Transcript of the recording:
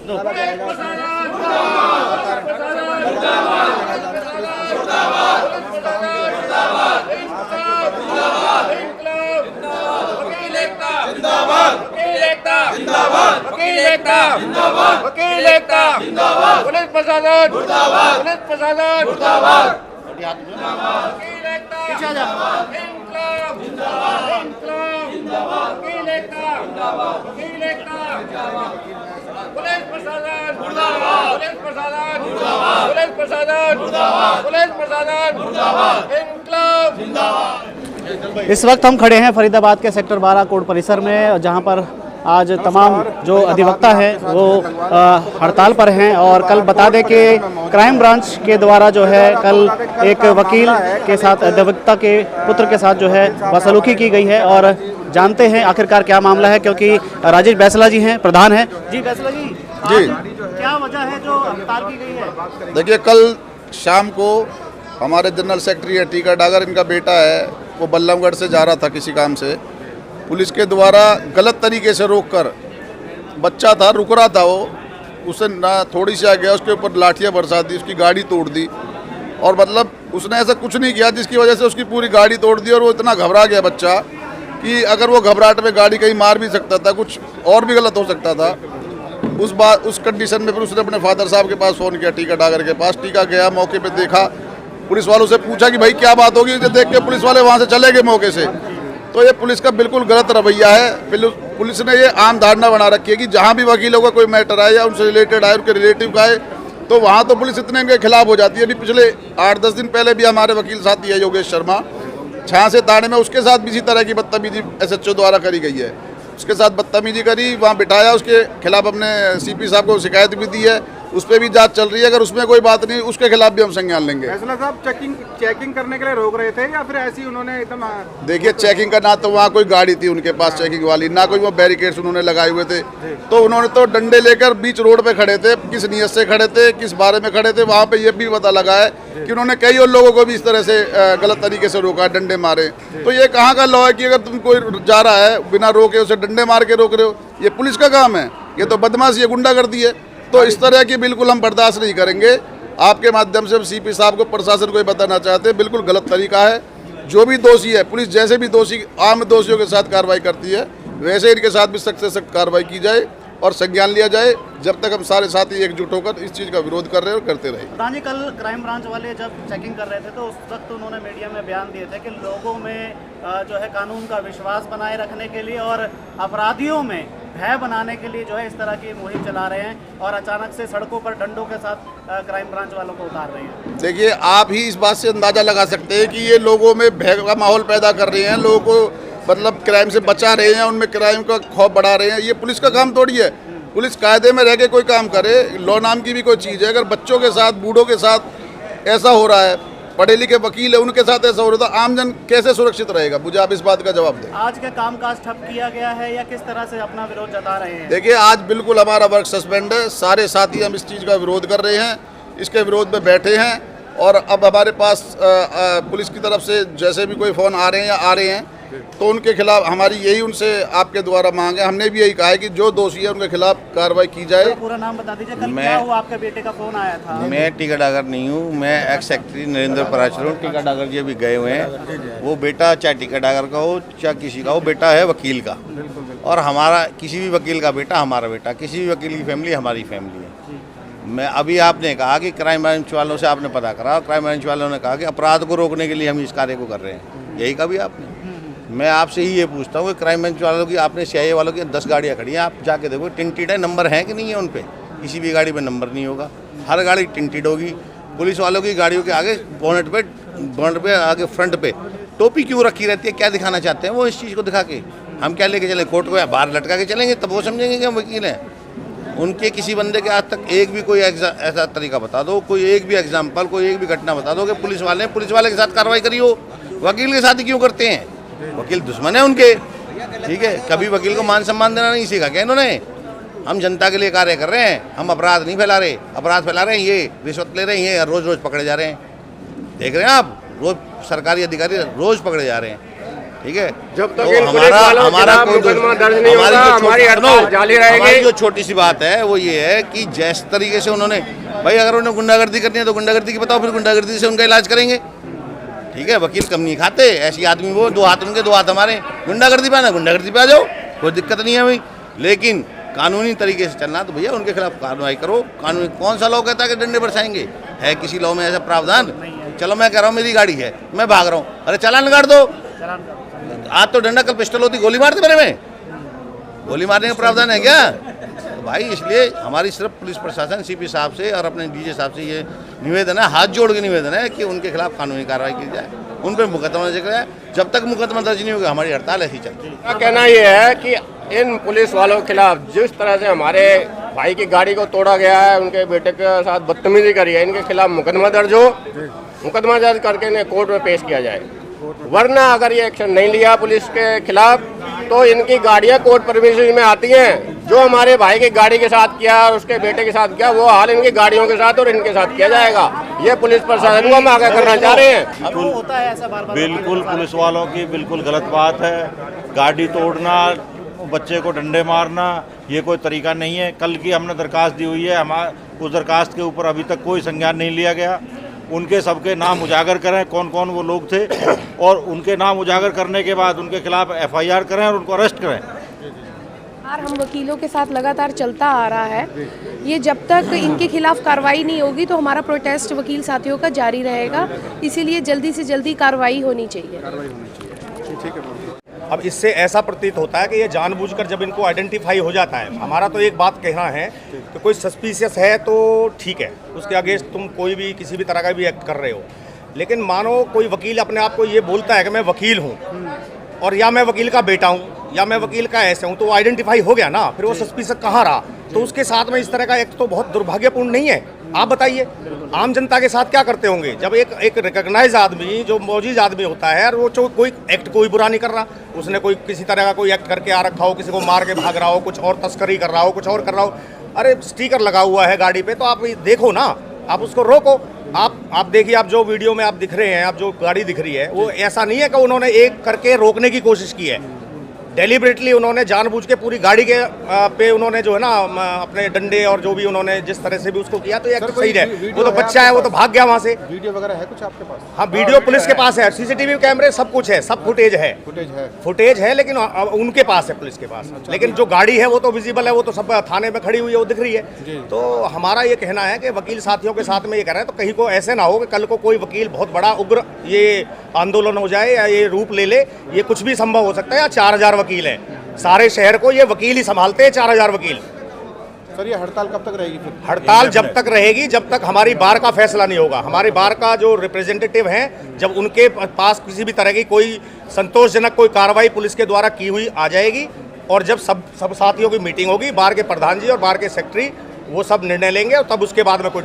Police प्रशासन, police प्रशासन, पीछे जा। पुलिस प्रशासन, पुलिस प्रशासन, पुलिस प्रशासन, पुलिस प्रशासन, इंकलाब। इस वक्त हम खड़े हैं फरीदाबाद के सेक्टर 12 कोर्ट परिसर में, जहां पर आज तमाम जो अधिवक्ता हैं वो हड़ताल पर हैं। और कल बता दें कि क्राइम ब्रांच के द्वारा जो है कल एक वकील के साथ, अधिवक्ता के पुत्र के साथ जो है बदसलूकी की गई है। और जानते हैं आखिरकार क्या मामला है, क्योंकि राजेश बैसला जी हैं, प्रधान हैं। जी बैसला जी, क्या वजह है जो हड़ताल की गई है? देखिए, कल शाम को हमारे जनरल सेक्रेटरी है टीका डागर, इनका बेटा है, वो बल्लभगढ़ से जा रहा था किसी काम से। पुलिस के द्वारा गलत तरीके से रोककर, बच्चा था रुक रहा था, वो उसे ना थोड़ी सी आ गया, उसके ऊपर लाठियाँ बरसा दी, उसकी गाड़ी तोड़ दी। और मतलब उसने ऐसा कुछ नहीं किया जिसकी वजह से उसकी पूरी गाड़ी तोड़ दी। और वो इतना घबरा गया बच्चा कि अगर वो घबराहट में गाड़ी कहीं मार भी सकता था, कुछ और भी गलत हो सकता था। उस कंडीशन में फिर उसने अपने फादर साहब के पास फ़ोन किया, टीका डागर के पास। टीका गया, मौके पे देखा, पुलिस वालों से पूछा कि भाई क्या बात होगी। देख के पुलिस वाले वहाँ से चले गए मौके से। तो ये पुलिस का बिल्कुल गलत रवैया है। पुलिस ने ये आम धारणा बना रखी है कि जहाँ भी वकीलों का कोई मैटर आए या उनसे रिलेटेड आए, उनके रिलेटिव का आए, तो वहाँ तो पुलिस इतने इनके खिलाफ हो जाती है। अभी पिछले 8-10 दिन पहले भी हमारे वकील साथी है योगेश शर्मा, छां से ताने में, उसके साथ भी इसी तरह की बदतमीजी SHO द्वारा करी गई है। उसके साथ बदतमीजी करी, वहाँ बिठाया, उसके खिलाफ हमने CP साहब को शिकायत भी दी है, उस पर भी जांच चल रही है। अगर उसमें कोई बात नहीं, उसके खिलाफ भी हम संज्ञान लेंगे। फैसला साहब चेकिंग करने के लिए रोक रहे थे या फिर ऐसे ही उन्होंने एकदम? देखिए, चेकिंग का ना तो वहाँ कोई गाड़ी थी उनके पास चेकिंग वाली, ना कोई वो बैरिकेड्स उन्होंने लगाए हुए थे। तो उन्होंने तो डंडे लेकर बीच रोड पे खड़े थे। किस नियत से खड़े थे, किस बारे में खड़े थे, वहाँ पे ये भी पता लगा है कि उन्होंने कई और लोगों को भी इस तरह से गलत तरीके से रोका, डंडे मारे। तो ये कहाँ का लॉ है कि अगर तुम कोई जा रहा है बिना रोके उसे डंडे मार के रोक रहे हो? ये पुलिस का काम है, ये तो बदमाशी है, गुंडागर्दी है। तो इस तरह की बिल्कुल हम बर्दाश्त नहीं करेंगे। आपके माध्यम से हम CP साहब को, प्रशासन को ये बताना चाहते हैं, बिल्कुल गलत तरीका है। जो भी दोषी है, पुलिस जैसे भी दोषी आम दोषियों के साथ कार्रवाई करती है, वैसे इनके साथ भी सख्त से सख्त कार्रवाई की जाए और संज्ञान लिया जाए। जब तक हम सारे साथी एकजुट होकर इस चीज़ का विरोध कर रहे हैं और करते रहे। प्रधान जी, कल क्राइम ब्रांच वाले जब चेकिंग कर रहे थे तो उस वक्त उन्होंने मीडिया में बयान दिए थे कि लोगों में जो है कानून का विश्वास बनाए रखने के लिए और अपराधियों में भय बनाने के लिए जो है इस तरह की मुहिम चला रहे हैं, और अचानक से सड़कों पर डंडों के साथ क्राइम ब्रांच वालों को उतार रहे हैं। देखिए, आप ही इस बात से अंदाज़ा लगा सकते हैं कि ये लोगों में भय का माहौल पैदा कर रहे हैं, लोगों को मतलब क्राइम से बचा रहे हैं, उनमें क्राइम का खौफ बढ़ा रहे हैं। ये पुलिस का काम थोड़ी है। पुलिस कायदे में रह के कोई काम करे, लॉ नाम की भी कोई चीज़ है। अगर बच्चों के साथ, बूढ़ों के साथ ऐसा हो रहा है, पढ़े लिखे वकील है उनके साथ ऐसा हो रहा है, तो आमजन कैसे सुरक्षित रहेगा? मुझे आप इस बात का जवाब दें। आज के कामकाज ठप किया गया है या किस तरह से अपना विरोध जता रहे हैं? देखिए, आज बिल्कुल हमारा वर्क सस्पेंड है। सारे साथी हम इस चीज़ का विरोध कर रहे हैं, इसके विरोध में बैठे हैं। और अब हमारे पास पुलिस की तरफ से जैसे भी कोई फ़ोन आ रहे हैं या आ रहे हैं, तो उनके खिलाफ हमारी यही उनसे आपके द्वारा मांग है। हमने भी यही कहा है कि जो दोषी है उनके खिलाफ कार्रवाई की जाए। पूरा नाम बता दीजिए, कल क्या हुआ? आपके बेटे का फोन आया था। मैं टीका डागर नहीं हूँ, मैं एक्स सेक्रेटरी नरेंद्र पराशर हूँ। टीका डागर जी अभी गए हुए हैं। वो बेटा चाहे टीका डागर का हो चाहे किसी का हो, बेटा है वकील का। और हमारा किसी भी वकील का बेटा हमारा बेटा, किसी भी वकील की फैमिली हमारी फैमिली है। मैं अभी आपने कहा कि क्राइम ब्रांच वालों से आपने पता करा, क्राइम ब्रांच वालों ने कहा कि अपराध को रोकने के लिए हम इस कार्य को कर रहे हैं। यही कहा भी आपने। मैं आपसे ही ये पूछता हूँ कि क्राइम ब्रांच वालों की, आपने CIA वालों की 10 गाड़ियाँ खड़ी हैं, आप जाके देखो टिंटेड है, नंबर है कि नहीं है उन पर? किसी भी गाड़ी पे नंबर नहीं होगा, हर गाड़ी टिंटेड होगी। पुलिस वालों की गाड़ियों के आगे बोनेट पे आगे फ्रंट पे टोपी क्यों रखी रहती है? क्या दिखाना चाहते हैं वो इस चीज़ को दिखा के? हम क्या लेके चले कोर्ट को या बाहर लटका के चलेंगे? तब वो समझेंगे कि हम वकील हैं। उनके किसी बंदे के आज तक एक भी कोई ऐसा तरीका बता दो, कोई एक भी एग्जाम्पल, कोई एक भी घटना बता दो कि पुलिस वाले के साथ कार्रवाई करी हो। वकील के साथ क्यों करते हैं? वकील दुश्मन है उनके, ठीक है? कभी वकील को मान सम्मान देना नहीं सीखा क्या इन्होंने? हम जनता के लिए कार्य कर रहे हैं, हम अपराध नहीं फैला रहे। अपराध फैला रहे हैं ये, रिश्वत ले रहे हैं ये, रोज़ रोज़ पकड़े जा रहे हैं। देख रहे हैं आप, रोज़ सरकारी अधिकारी रोज़ पकड़े जा रहे हैं, ठीक है। जब तक तो इन पुलिस वालों के खिलाफ मुकदमा दर्ज नहीं होगा, हमारी हड़ताल जारी रहेगी। हमारी जो छोटी सी बात है वो ये है कि जिस तरीके से उन्होंने, भाई अगर उन्हें गुंडागर्दी करनी है तो गुंडागर्दी की बताओ, फिर गुंडागर्दी से उनका इलाज करेंगे, ठीक है। वकील कम नहीं खाते, ऐसी आदमी वो, 2 हाथ उनके 2 हाथ हमारे, गुंडागर्दी पे आना गुंडागर्दी पे आ जाओ, कोई दिक्कत नहीं है भाई। लेकिन कानूनी तरीके से चलना तो भैया उनके खिलाफ कार्रवाई करो। कानूनी कौन सा लॉ कहता है कि डंडे बरसाएंगे? है किसी लॉ में ऐसा प्रावधान? चलो मैं कह रहा हूँ मेरी गाड़ी है, मैं भाग रहा हूँ, अरे चालान काट दो। आज तो डंडा, कल पिस्टल होती, गोली मारते मेरे में, गोली मारने का प्रावधान है क्या? तो भाई इसलिए हमारी सिर्फ पुलिस प्रशासन, सीपी साहब से और अपने डीजे साहब से ये निवेदन है, हाथ जोड़ के निवेदन है कि उनके खिलाफ कानूनी कार्रवाई की जाए, उन पर मुकदमा दर्ज किया जाए। जब तक मुकदमा दर्ज नहीं होगा हमारी हड़ताल ऐसी चलती है। मेरा कहना ये है कि इन पुलिस वालों के खिलाफ जिस तरह से हमारे भाई की गाड़ी को तोड़ा गया है, उनके बेटे के साथ बदतमीजी करी है, इनके खिलाफ मुकदमा दर्ज हो, मुकदमा दर्ज करके इन्हें कोर्ट में पेश किया जाए। वरना अगर ये एक्शन नहीं लिया पुलिस के खिलाफ तो इनकी गाड़ियां कोर्ट परमिशन में आती हैं। जो हमारे भाई की गाड़ी के साथ किया और उसके बेटे के साथ किया, वो हाल इनकी गाड़ियों के साथ और इनके साथ किया जाएगा। ये पुलिस प्रशासन को हम आगे करना चाह रहे हैं। होता है ऐसा बार-बार, बिल्कुल पुलिस वालों की बिल्कुल गलत बात है। गाड़ी तोड़ना, बच्चे को डंडे मारना, ये कोई तरीका नहीं है। कल की हमने दरखास्त दी हुई है, उस दरखास्त के ऊपर अभी तक कोई संज्ञान नहीं लिया गया। उनके सबके नाम उजागर करें, कौन कौन वो लोग थे, और उनके नाम उजागर करने के बाद उनके खिलाफ FIR करें और उनको अरेस्ट करें। हम वकीलों के साथ लगातार चलता आ रहा है। ये जब तक इनके खिलाफ कार्रवाई नहीं होगी तो हमारा प्रोटेस्ट वकील साथियों का जारी रहेगा। इसीलिए जल्दी से जल्दी कार्रवाई होनी चाहिए। अब इससे ऐसा प्रतीत होता है कि ये जानबूझकर जब इनको आइडेंटिफाई हो जाता है, हमारा तो एक बात कहना है कि कोई सस्पिशियस है तो ठीक है, उसके अगेंस्ट तुम कोई भी किसी भी तरह का भी एक्ट कर रहे हो। लेकिन मानो कोई वकील अपने आप को ये बोलता है कि मैं वकील हूँ और या मैं वकील का बेटा हूँ या मैं वकील का ऐसे हूँ, तो वो आइडेंटिफाई हो गया ना, फिर वो सस्पिशियस कहाँ रहा? तो उसके साथ में इस तरह का एक्ट तो बहुत दुर्भाग्यपूर्ण नहीं है? आप बताइए आम जनता के साथ क्या करते होंगे जब एक रिकॉग्नाइज आदमी, जो मौजूद आदमी होता है, और वो कोई एक्ट कोई बुरा नहीं कर रहा, उसने कोई किसी तरह का कोई एक्ट करके आ रखा हो, किसी को मार के भाग रहा हो, कुछ और तस्करी कर रहा हो, कुछ और कर रहा हो, अरे स्टिकर लगा हुआ है गाड़ी पे, तो आप देखो ना, आप उसको रोको। आप देखिए, आप जो वीडियो में आप दिख रहे हैं, आप जो गाड़ी दिख रही है, वो ऐसा नहीं है कि उन्होंने एक करके रोकने की कोशिश की है। डेलिबरेटली उन्होंने जानबूझ के पूरी गाड़ी के पे उन्होंने जो है ना अपने डंडे और जो भी उन्होंने जिस तरह से भी उसको किया, तो ये सही है। वो तो बच्चा है, वो तो भाग गया वहाँ से। वीडियो वगैरह है कुछ आपके पास? हाँ, वीडियो पुलिस के पास है, CCTV कैमरे सब कुछ है, सब फुटेज है, लेकिन उनके पास है, पुलिस के पास। लेकिन जो गाड़ी है वो तो विजिबल है, वो तो सब थाने में खड़ी हुई है, वो दिख रही है। तो हमारा ये कहना है कि वकील साथियों के साथ में ये कह रहे हैं, तो कहीं को ऐसे ना हो कि कल को कोई वकील बहुत बड़ा उग्र ये आंदोलन हो जाए या ये रूप ले ले, ये कुछ भी संभव हो सकता है। या 4000 वकील हैं, सारे शहर को ये वकील ही संभालते हैं, 4000 वकील। सर, ये हड़ताल कब तक रहेगी फिर? हड़ताल जब तक रहेगी जब तक हमारी बार का फैसला नहीं होगा। हमारी बार का जो रिप्रेजेंटेटिव हैं, जब उनके पास किसी भी तरह की कोई संतोषजनक कोई कार्रवाई पुलिस के द्वारा की हुई आ जाएगी, और जब सब साथियों की मीटिंग होगी, बार के प्रधान जी और बार के सेक्रेटरी वो सब निर्णय लेंगे, और तब उसके बाद में कोई